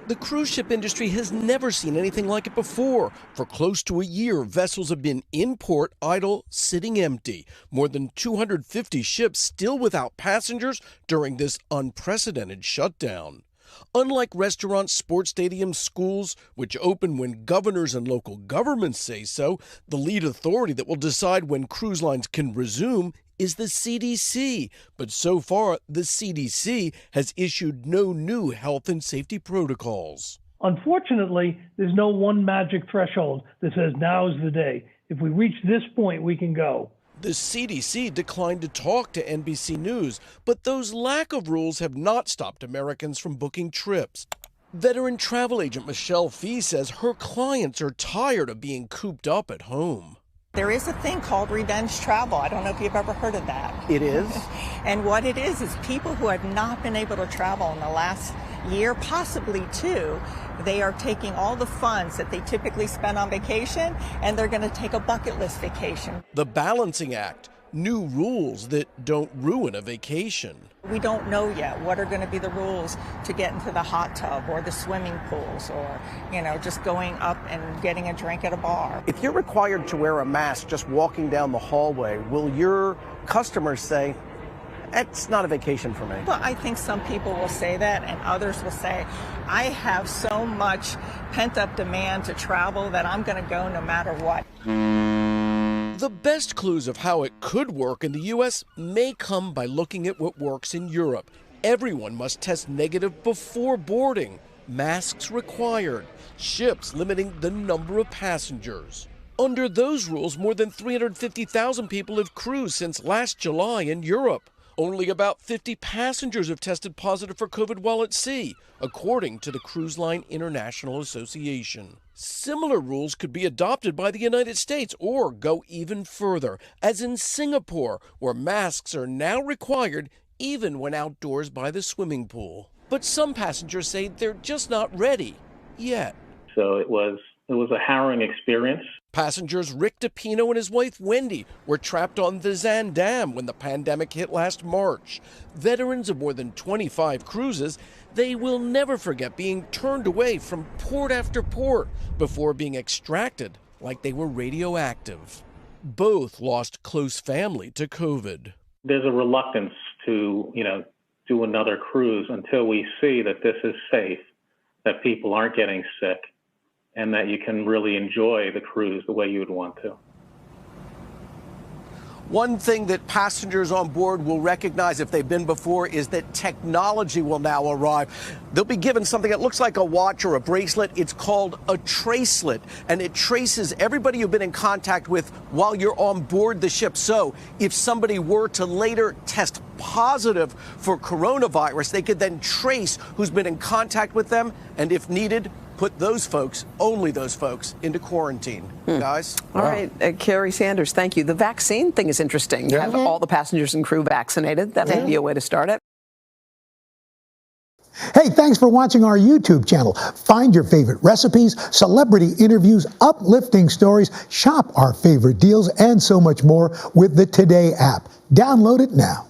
The cruise ship industry has never seen anything like it before. For close to a year, vessels have been in port, idle, sitting empty. More than 250 ships still without passengers during this unprecedented shutdown. Unlike restaurants, sports stadiums, schools, which open when governors and local governments say so, the lead authority that will decide when cruise lines can resume is the CDC. But so far, the CDC has issued no new health and safety protocols. Unfortunately, there's no one magic threshold that says now's the day. If we reach this point, we can go. The CDC declined to talk to NBC News, but those lack of rules have not stopped Americans from booking trips. Veteran travel agent Michelle Fee says her clients are tired of being cooped up at home. There is a thing called revenge travel. I don't know if you've ever heard of that. It is? And what it is people who have not been able to travel in the last year, possibly two, they are taking all the funds that they typically spend on vacation and they're going to take a bucket list vacation. The balancing act, new rules that don't ruin a vacation. We don't know yet what are going to be the rules to get into the hot tub or the swimming pools or, just going up and getting a drink at a bar. If you're required to wear a mask just walking down the hallway, will your customers say, it's not a vacation for me? Well, I think some people will say that and others will say, I have so much pent-up demand to travel that I'm going to go no matter what. The best clues of how it could work in the U.S. may come by looking at what works in Europe. Everyone must test negative before boarding. Masks required. Ships limiting the number of passengers. Under those rules, more than 350,000 people have cruised since last July in Europe. Only about 50 passengers have tested positive for COVID while at sea, according to the Cruise Line International Association. Similar rules could be adopted by the United States or go even further, as in Singapore, where masks are now required even when outdoors by the swimming pool. But some passengers say they're just not ready yet. So it was a harrowing experience. Passengers Rick DePino and his wife Wendy were trapped on the Zaandam when the pandemic hit last March. Veterans of more than 25 cruises, they will never forget being turned away from port after port before being extracted like they were radioactive. Both lost close family to COVID. There's a reluctance to, do another cruise until we see that this is safe, that people aren't getting sick, and that you can really enjoy the cruise the way you would want to. One thing that passengers on board will recognize if they've been before is that technology will now arrive. They'll be given something that looks like a watch or a bracelet. It's called a tracelet, and it traces everybody you've been in contact with while you're on board the ship. So if somebody were to later test positive for coronavirus, they could then trace who's been in contact with them, and if needed, put those folks, only those folks, into quarantine. Guys? All right, Carrie Sanders, thank you. The vaccine thing is interesting. Have all the passengers and crew vaccinated. That may be a way to start it. Hey, thanks for watching our YouTube channel. Find your favorite recipes, celebrity interviews, uplifting stories, shop our favorite deals, and so much more with the Today app. Download it now.